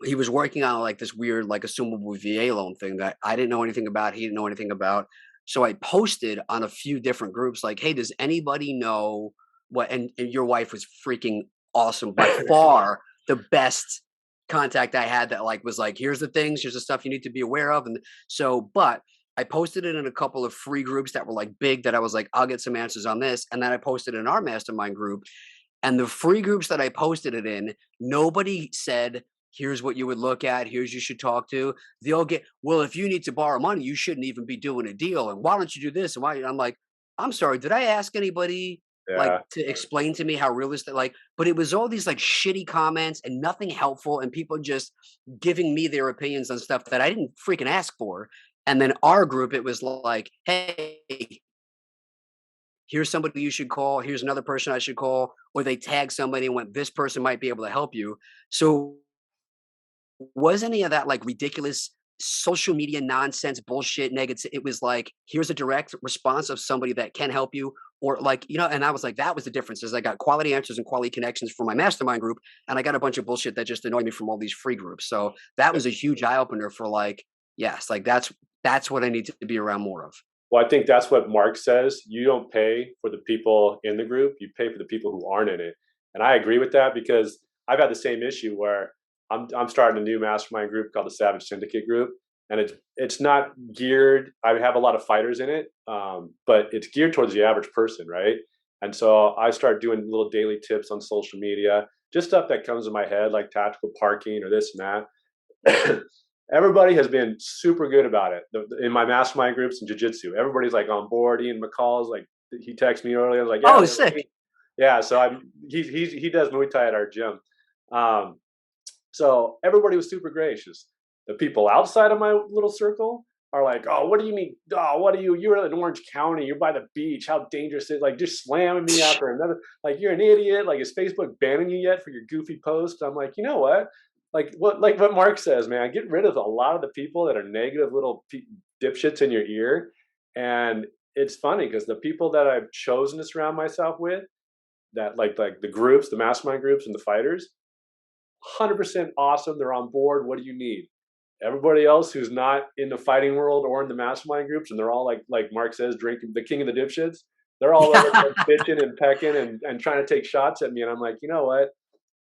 he was working on like this weird like assumable VA loan thing that I didn't know anything about. He didn't know anything about. So I posted on a few different groups like, "Hey, does anybody know what?" And your wife was freaking awesome, by far the best contact I had that like was like, "Here's the things, here's the stuff you need to be aware of." And so, but I posted it in a couple of free groups that were like big that I was like, "I'll get some answers on this." And then I posted in our mastermind group, and the free groups that I posted it in, nobody said, "Here's what you would look at. Here's you should talk to." They all get, "Well, if you need to borrow money, you shouldn't even be doing a deal. And why don't you do this? And why?" I'm like, "I'm sorry. Did I ask anybody like Yeah. to explain to me how realistic?" Like, but it was all these like shitty comments and nothing helpful, and people just giving me their opinions on stuff that I didn't freaking ask for. And then our group, it was like, "Hey, here's somebody you should call. Here's another person I should call." Or they tag somebody and went, "This person might be able to help you." So was any of that like ridiculous social media nonsense, bullshit, negative? It was like, here's a direct response of somebody that can help you. Or like, and I was like, that was the difference is I got quality answers and quality connections from my mastermind group. And I got a bunch of bullshit that just annoyed me from all these free groups. So that was a huge eye opener for like, yes, like that's what I need to be around more of. Well, I think that's what Mark says. You don't pay for the people in the group, you pay for the people who aren't in it. And I agree with that because I've had the same issue where I'm starting a new mastermind group called the Savage Syndicate Group, and it's not geared. I have a lot of fighters in it, but it's geared towards the average person, right? And so I start doing little daily tips on social media, just stuff that comes in my head, like tactical parking or this and that. Everybody has been super good about it. In my mastermind groups in jiu-jitsu, everybody's like on board. Ian McCall's like, he texted me earlier. I was like, yeah, Oh, man, sick. yeah. So he does Muay Thai at our gym. Um, so everybody was super gracious. The people outside of my little circle are like, "Oh, what do you mean? Oh, what are you? You're in Orange County. You're by the beach. How dangerous is it? Like just slamming me after another. Like you're an idiot. Like is Facebook banning you yet for your goofy posts?" I'm like, you know what? Like what Mark says, man. Get rid of a lot of the people that are negative little dipshits in your ear. And it's funny because the people that I've chosen to surround myself with, that like the groups, the mastermind groups, and the fighters, 100% awesome. They're on board. What do you need? Everybody else who's not in the fighting world or in the mastermind groups, and they're all like Mark says, drinking the king of the dipshits. They're all over there bitching and pecking and trying to take shots at me. And I'm like, you know what?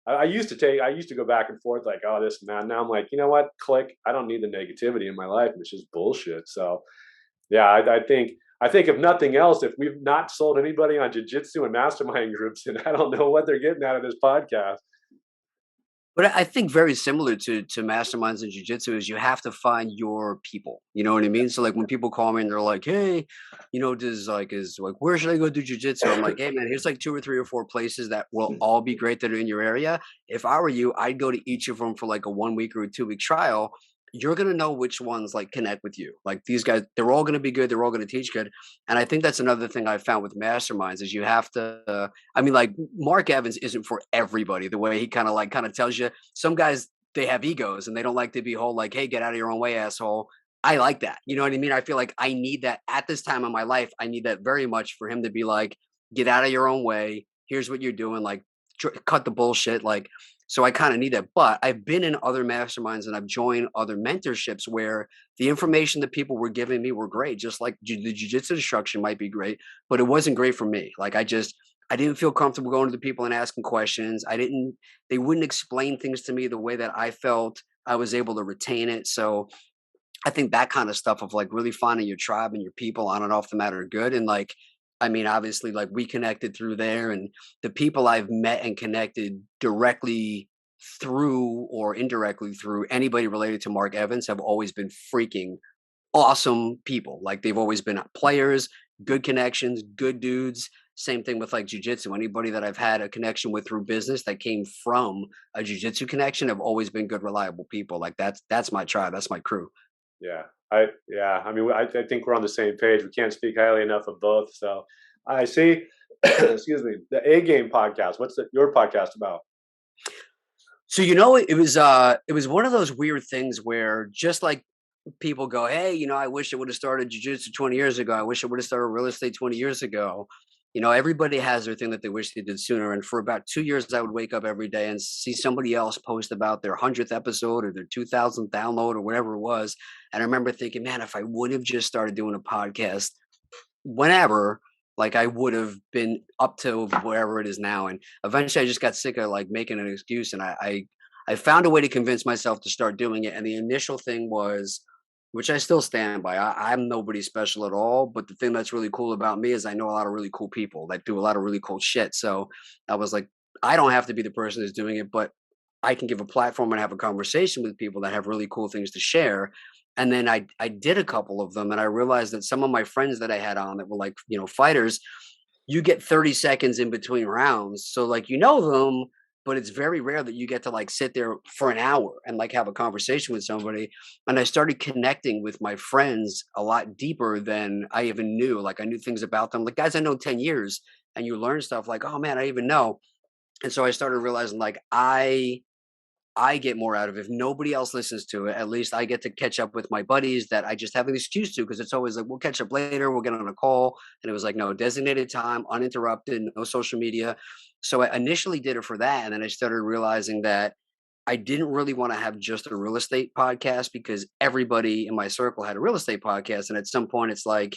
I used to go back and forth like, oh, this and that. Now I'm like, you know what? Click. I don't need the negativity in my life. It's just bullshit. So yeah, I think if nothing else, if we've not sold anybody on jujitsu and mastermind groups, and I don't know what they're getting out of this podcast. But I think very similar to masterminds and jujitsu is you have to find your people. You know what I mean? So like when people call me and they're like, "Hey, does like is like where should I go do jujitsu?" I'm like, "Hey man, here's like two or three or four places that will all be great that are in your area. If I were you, I'd go to each of them for like a 1 week or a 2 week trial. You're gonna know which ones like connect with you. Like these guys, they're all gonna be good. They're all gonna teach good. And I think that's another thing I found with masterminds is you have to. I mean, like Mark Evans isn't for everybody. The way he kind of tells you, some guys they have egos and they don't like to be whole like, "Hey, get out of your own way, asshole." I like that. You know what I mean? I feel like I need that at this time in my life. I need that very much for him to be like, "Get out of your own way. Here's what you're doing. Like, cut the bullshit." Like, so I kind of need that. But I've been in other masterminds and I've joined other mentorships where the information that people were giving me were great. Just like the jujitsu instruction might be great, but it wasn't great for me. Like, I didn't feel comfortable going to the people and asking questions. They wouldn't explain things to me the way that I felt I was able to retain it. So I think that kind of stuff of like really finding your tribe and your people on and off the mat are good. And like I mean, obviously, like we connected through there, and the people I've met and connected directly through or indirectly through anybody related to Mark Evans have always been freaking awesome people. Like they've always been players, good connections, good dudes. Same thing with like jujitsu. Anybody that I've had a connection with through business that came from a jujitsu connection have always been good, reliable people. Like that's my tribe. That's my crew. Yeah, I mean, I think we're on the same page. We can't speak highly enough of both. So I see. Excuse me. The A Game podcast. What's your podcast about? So it was one of those weird things where just like people go, hey, I wish I would have started jujitsu 20 years ago. I wish I would have started real estate 20 years ago. Everybody has their thing that they wish they did sooner. And for about 2 years, I would wake up every day and see somebody else post about their 100th episode or their 2000th download or whatever it was. And I remember thinking, man, if I would have just started doing a podcast whenever, like I would have been up to wherever it is now. And eventually I just got sick of like making an excuse. And I found a way to convince myself to start doing it. And the initial thing was, which I still stand by. I'm nobody special at all, but the thing that's really cool about me is I know a lot of really cool people that do a lot of really cool shit. So I was like, I don't have to be the person that's doing it, but I can give a platform and have a conversation with people that have really cool things to share. And then I did a couple of them, and I realized that some of my friends that I had on that were like, fighters, you get 30 seconds in between rounds. So like them, but it's very rare that you get to like sit there for an hour and like have a conversation with somebody. And I started connecting with my friends a lot deeper than I even knew. Like I knew things about them, like guys I know 10 years, and you learn stuff like, oh man, I even know. And so I started realizing like I get more out of it. If nobody else listens to it, at least I get to catch up with my buddies that I just have an excuse to, because it's always like, we'll catch up later, we'll get on a call. And it was like, no, designated time, uninterrupted, no social media. So I initially did it for that. And then I started realizing that I didn't really want to have just a real estate podcast because everybody in my circle had a real estate podcast. And at some point, it's like,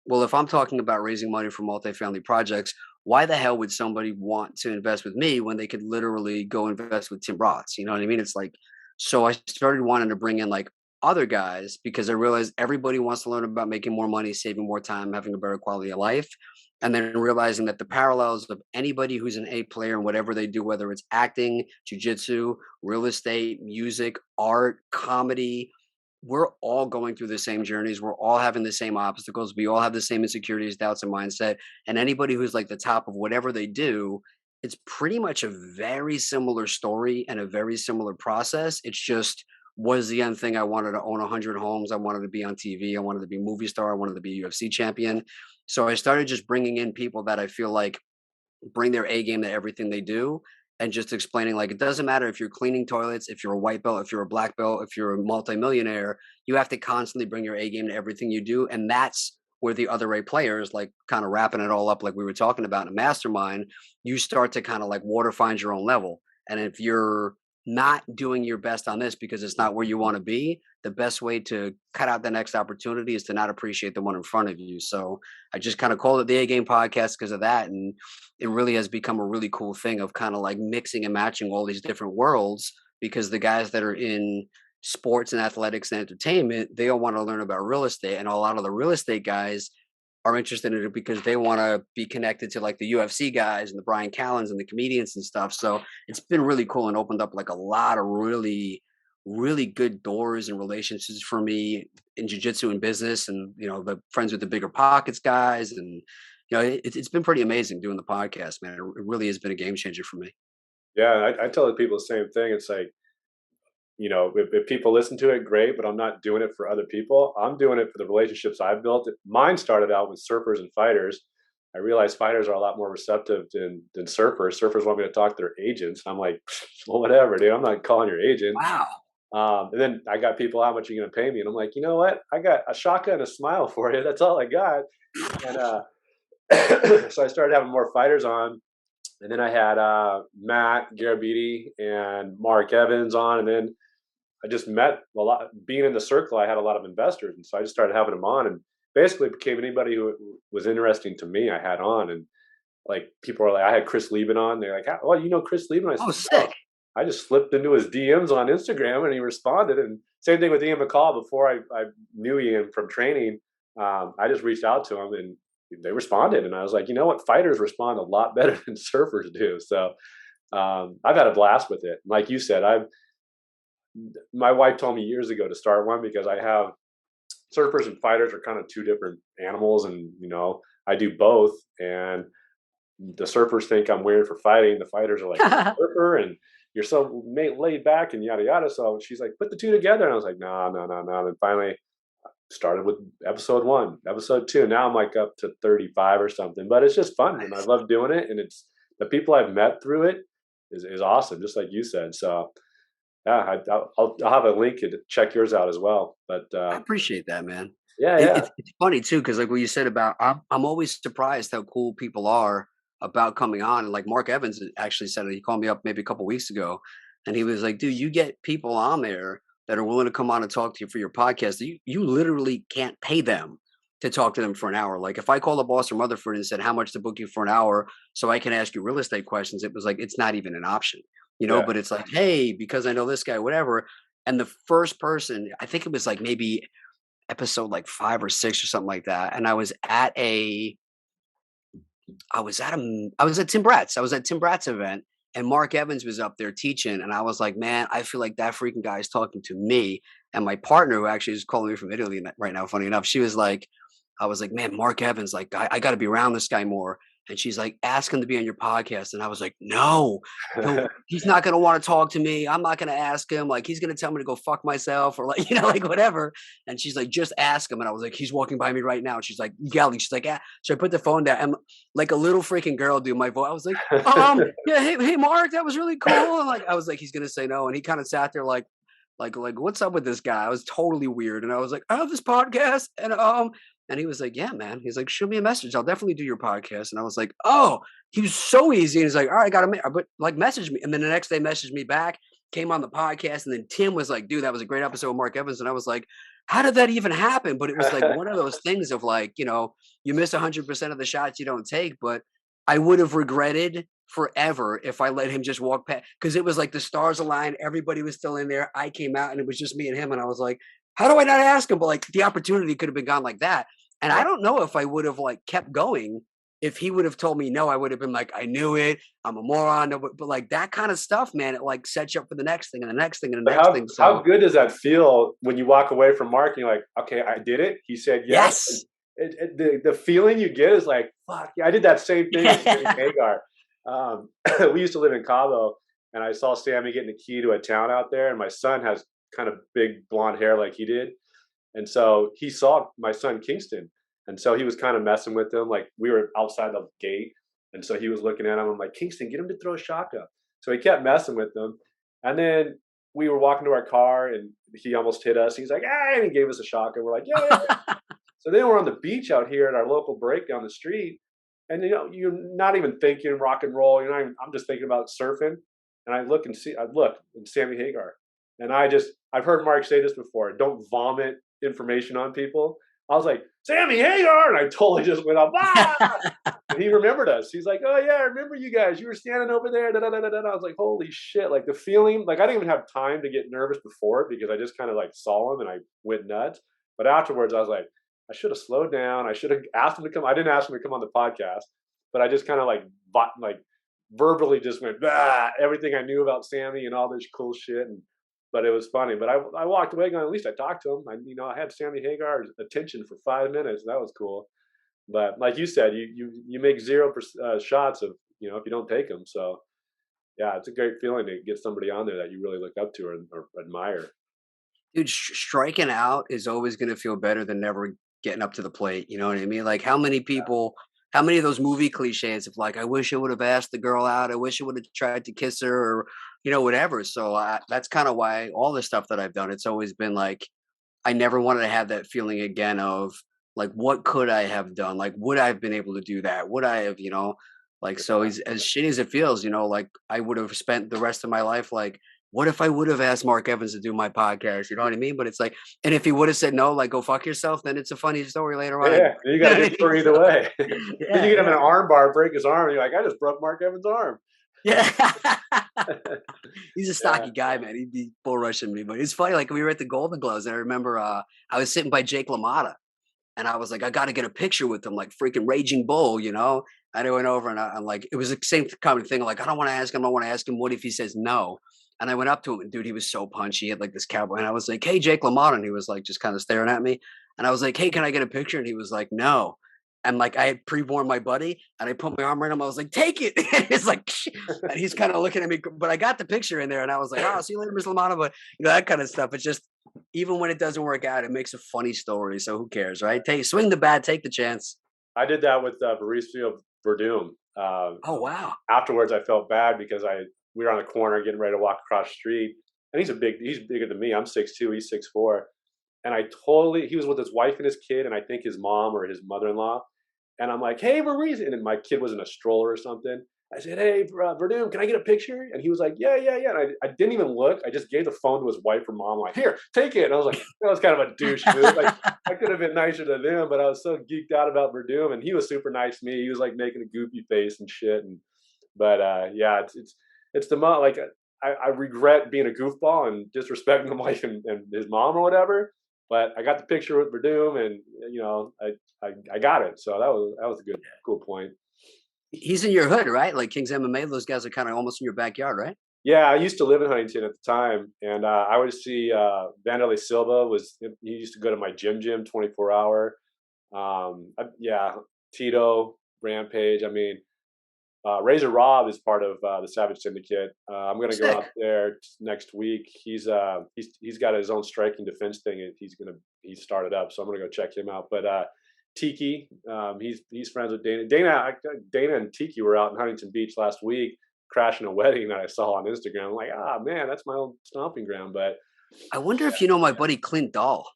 well, if I'm talking about raising money for multifamily projects, why the hell would somebody want to invest with me when they could literally go invest with Tim Roths? You know what I mean? It's like, so I started wanting to bring in like other guys because I realized everybody wants to learn about making more money, saving more time, having a better quality of life. And then realizing that the parallels of anybody who's an A player in whatever they do, whether it's acting, jujitsu, real estate, music, art, comedy, we're all going through the same journeys. We're all having the same obstacles. We all have the same insecurities, doubts, and mindset. And anybody who's like the top of whatever they do, it's pretty much a very similar story and a very similar process. It's just, was the end thing. I wanted to own 100 homes. I wanted to be on TV. I wanted to be a movie star. I wanted to be a UFC champion. So I started just bringing in people that I feel like bring their A game to everything they do, and just explaining like it doesn't matter if you're cleaning toilets, if you're a white belt, if you're a black belt, if you're a multimillionaire, you have to constantly bring your A game to everything you do. And that's where the other A players, like kind of wrapping it all up like we were talking about in a mastermind, you start to kind of like water find your own level. And if you're not doing your best on this because it's not where you want to be, the best way to cut out the next opportunity is to not appreciate the one in front of you. So I just kind of called it the A Game podcast because of that. And it really has become a really cool thing of kind of like mixing and matching all these different worlds, because the guys that are in sports and athletics and entertainment, they all want to learn about real estate. And a lot of the real estate guys are interested in it because they want to be connected to like the UFC guys and the Brian Callens and the comedians and stuff. So it's been really cool and opened up like a lot of really, really good doors and relationships for me in jiu-jitsu and business, and the friends with the bigger pockets guys. And it's been pretty amazing doing the podcast, man. It really has been a game changer for me. Yeah, I tell the people the same thing. It's like, if people listen to it, great, but I'm not doing it for other people. I'm doing it for the relationships I've built. Mine started out with surfers and fighters. I realized fighters are a lot more receptive than surfers. Surfers want me to talk to their agents. I'm like, well, whatever, dude. I'm not calling your agent. Wow. And then I got people, how much are you going to pay me? And I'm like, you know what? I got a shotgun and a smile for you. That's all I got. And so I started having more fighters on. And then I had Matt Garabiti and Mark Evans on. And then I just met a lot. Being in the circle, I had a lot of investors. And so I just started having them on, and basically became anybody who was interesting to me, I had on. And like people are like, I had Chris Lieben on. They're like, oh, you know Chris Lieben? I Oh, said, no. sick. I just slipped into his DMs on Instagram and he responded. And same thing with Ian McCall. Before I knew Ian from training, I just reached out to him, and they responded, and I was like, you know what, fighters respond a lot better than surfers do. So I've had a blast with it. Like you said, I've my wife told me years ago to start one because I have surfers and fighters are kind of two different animals, and I do both, and the surfers think I'm weird for fighting. The fighters are like, you're a surfer and you're so laid back and yada yada. So she's like, put the two together, and I was like, no, no, no, no. And finally started with episode 1, episode 2. Now I'm like up to 35 or something, but it's just fun and I love doing it. And it's the people I've met through it is awesome, just like you said. So yeah, I'll have a link to check yours out as well. But I appreciate that, man. yeah, It, yeah, it's funny too, because like what you said about, I'm always surprised how cool people are about coming on. And like Mark Evans actually said it. He called me up maybe a couple weeks ago, and he was like, "Dude, you get people on there that are willing to come on and talk to you for your podcast. You literally can't pay them to talk to them for an hour. Like if I called up Austin Rutherford and said how much to book you for an hour so I can ask you real estate questions, it was like it's not even an option, you know. yeah. But it's like, hey, because I know this guy, whatever." And the first person, I think it was like maybe episode like 5 or 6 or something like that, and I was at Tim Bratz. I was at Tim Bratz event, and Mark Evans was up there teaching, and I was like, "Man, I feel like that freaking guy is talking to me." And my partner, who actually is calling me from Italy right now, funny enough, she was like, I was like, "Man, Mark Evans, like, I got to be around this guy more." And she's like, "Ask him to be on your podcast." And I was like, "No, he's not going to want to talk to me. I'm not going to ask him. Like, he's going to tell me to go fuck myself or like, like whatever." And she's like, "Just ask him." And I was like, "He's walking by me right now." And she's like, yelling. She's like, "Ah." So I put the phone down and like a little freaking girl do my voice. I was like, yeah, hey, Mark, that was really cool. And like, I was like, he's going to say no. And he kind of sat there like, what's up with this guy? I was totally weird. And I was like, I have this podcast. And he was like, yeah, man. He's like, shoot me a message. I'll definitely do your podcast. And I was like, oh, he was so easy. And he's like, all right, I got to, but like message me. And then the next day messaged me back, came on the podcast. And then Tim was like, dude, that was a great episode with Mark Evans. And I was like, how did that even happen? But it was like one of those things of like, you miss 100% of the shots you don't take. But I would have regretted forever if I let him just walk past, because it was like the stars aligned. Everybody was still in there. I came out and it was just me and him. And I was like, how do I not ask him? But like the opportunity could have been gone like that. And I Yeah. don't know if I would have like kept going if he would have told me no. I would have been like, I knew it. I'm a moron. No, but like that kind of stuff, man, it like sets you up for the next thing and the next thing and the But next how thing. how So good does that feel when you walk away from Mark and you're like, okay, I did it. He said yes. yes. The feeling you get is like, fuck yeah, I did that same thing with Sammy Hagar. We used to live in Cabo, and I saw Sammy getting a key to a town out there, and my son has kind of big blonde hair like he did, and so he saw my son Kingston, and so he was kind of messing with him, like we were outside the gate, and so he was looking at him. I'm like, Kingston, get him to throw a shotgun. So he kept messing with them, and then we were walking to our car, and he almost hit us. He's like, ah, and he gave us a shotgun. We're like, yeah. So then we're on the beach out here at our local break down the street, and you're not even thinking rock and roll. I'm just thinking about surfing, and I look and Sammy Hagar, and I've heard Mark say this before. Don't vomit information on people. I was like, Sammy Hagar, and I totally just went up. Ah! And he remembered us. He's like, oh yeah, I remember you guys. You were standing over there. Da, da, da, da, da. I was like, holy shit! Like the feeling, like I didn't even have time to get nervous before it because I just kind of like saw him and I went nuts. But afterwards, I was like, I should have slowed down. I should have asked him to come. I didn't ask him to come on the podcast, but I just kind of like verbally just went everything I knew about Sammy and all this cool shit. But it was funny. But I walked away going, at least I talked to him. I had Sammy Hagar's attention for 5 minutes. That was cool. But like you said, you make 0% shots of if you don't take them. So yeah, it's a great feeling to get somebody on there that you really look up to or admire. Dude, striking out is always going to feel better than never getting up to the plate. You know what I mean? Like how many of those movie cliches of like, I wish I would have asked the girl out. I wish I would have tried to kiss her or, whatever. So that's kind of why all the stuff that I've done, it's always been like, I never wanted to have that feeling again of like, what could I have done? Like, would I have been able to do that? Would I have, like, so as shitty as it feels, like I would have spent the rest of my life like, what if I would have asked Mark Evans to do my podcast? You know what I mean? But it's like, and if he would have said no, like go fuck yourself, then it's a funny story later on. Yeah, you got a good story either way. Then Yeah, you get him an yeah, arm bar, break his arm, and you're like, I just broke Mark Evans' arm. yeah. He's a Yeah, stocky guy, man. He'd be bull rushing me. But it's funny, like we were at the Golden Gloves, and I remember I was sitting by Jake LaMotta. And I was like, I got to get a picture with him, like freaking Raging Bull, you know? And I went over and I'm like, it was the same kind of thing. Like, I don't want to ask him. I want to ask him, what if he says no? And I went up to him and dude, he was so punchy. He had like this cowboy. And I was like, hey, Jake LaMotta. And he was like, just kind of staring at me. And I was like, hey, can I get a picture? And he was like, no. And like I had pre-warned my buddy and I put my arm around him. I was like, take it. And he's like, and he's kind of looking at me, but I got the picture in there and I was like, oh, see you later, Mr. LaMotta. But you know, that kind of stuff. It's just, even when it doesn't work out, it makes a funny story. So who cares, right? Swing the bat, take the chance. I did that with Mauricio Verdum. Oh wow! Afterwards, I felt bad because we were on the corner getting ready to walk across the street, and he's bigger than me. I'm 6'2", he's 6'4", and he was with his wife and his kid, and I think his mom or his mother-in-law, and I'm like, hey, Mauricio, and my kid was in a stroller or something. I said, hey, Verdum, can I get a picture? And he was like, yeah, yeah, yeah. And I didn't even look. I just gave the phone to his wife or mom, like, here, take it. And I was like, that was kind of a douche move. Like, I could have been nicer to them, but I was so geeked out about Verdum. And he was super nice to me. He was like making a goofy face and shit. But yeah, it's like, I regret being a goofball and disrespecting the wife and his mom or whatever. But I got the picture with Verdum and, you know, I got it. So that was a cool point. He's in your hood, right? Like King's MMA, those guys are kind of almost in your backyard, right? Yeah, I used to live in Huntington at the time, and I would see Vanderlei Silva he used to go to my gym 24-hour. Yeah, Tito, Rampage. I mean, Razor Rob is part of the Savage Syndicate. I'm going to go out there next week. He's got his own striking defense thing. He started up, so I'm going to go check him out. But Tiki, he's friends with Dana. Dana and Tiki were out in Huntington Beach last week, crashing a wedding that I saw on Instagram. I'm like, man, that's my old stomping ground. But I wonder if you know my buddy Clint Dahl.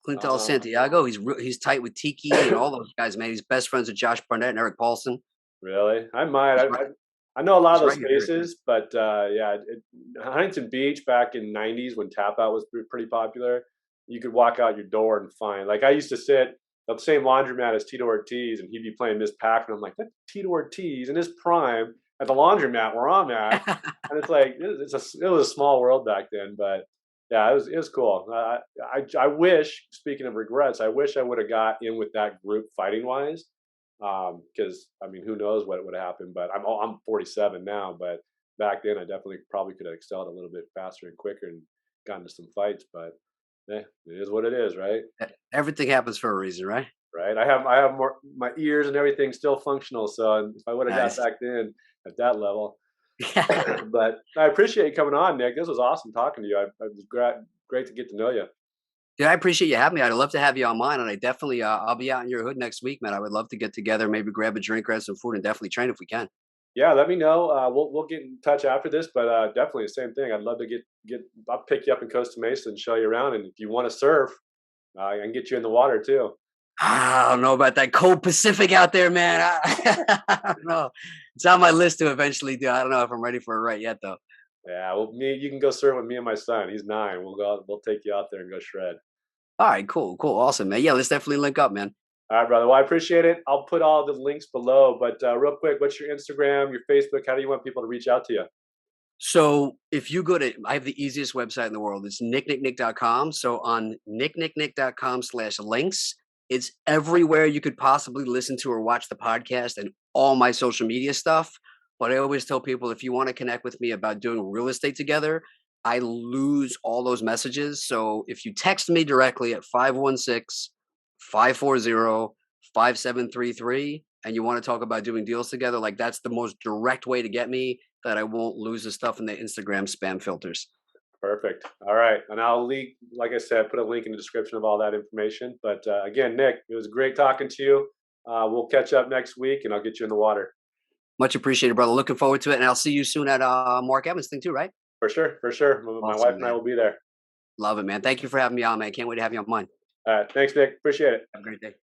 Clint Dahl Santiago. He's tight with Tiki and all those guys, man. He's best friends with Josh Barnett and Eric Paulson. Really? I might. I know a lot of those faces, but yeah, Huntington Beach back in '90s when Tap Out was pretty popular, you could walk out your door and find. Like I used to sit at the same laundromat as Tito Ortiz, and he'd be playing Miss Pac, and I'm like, that's Tito Ortiz in his prime at the laundromat where I'm at, and it's like it was a small world back then, but yeah, it was cool. I wish, speaking of regrets, I wish I would have got in with that group fighting wise, because I mean, who knows what would happen? But I'm 47 now, but back then I definitely probably could have excelled a little bit faster and quicker and gotten to some fights, but. Yeah, it is what it is, right? Everything happens for a reason, right? Right. I have more my ears and everything still functional. So if I would have got back then at that level, but I appreciate you coming on, Nick. This was awesome talking to you. It was great to get to know you. Yeah, I appreciate you having me. I'd love to have you on mine, and I definitely I'll be out in your hood next week, man. I would love to get together, maybe grab a drink, grab some food, and definitely train if we can. Yeah, let me know. We'll get in touch after this, but definitely the same thing. I'd love to get. I'll pick you up in Costa Mesa and show you around. And if you want to surf, I can get you in the water too. I don't know about that cold Pacific out there, man. I don't know. It's on my list to eventually do. I don't know if I'm ready for it right yet, though. Yeah, well, you can go surf with me and my son. He's 9. We'll go. We'll take you out there and go shred. All right, cool, awesome, man. Yeah, let's definitely link up, man. All right, brother. Well, I appreciate it. I'll put all the links below, but real quick, what's your Instagram, your Facebook? How do you want people to reach out to you? So if you go to, I have the easiest website in the world. It's nicknicknick.com. So on nicknicknick.com/links, it's everywhere you could possibly listen to or watch the podcast and all my social media stuff. But I always tell people, if you want to connect with me about doing real estate together, I lose all those messages. So if you text me directly at 516-540-5733 and you want to talk about doing deals together, like that's the most direct way to get me, that I won't lose the stuff in the Instagram spam filters. Perfect. All right. And I'll like I said, put a link in the description of all that information. But again, Nick, it was great talking to you. We'll catch up next week and I'll get you in the water. Much appreciated, brother. Looking forward to it. And I'll see you soon at Mark Evans thing too, right? For sure. For sure. My Awesome, wife and man. I will be there. Love it, man. Thank you for having me on, man. Can't wait to have you on mine. All right. Thanks, Nick. Appreciate it. Have a great day.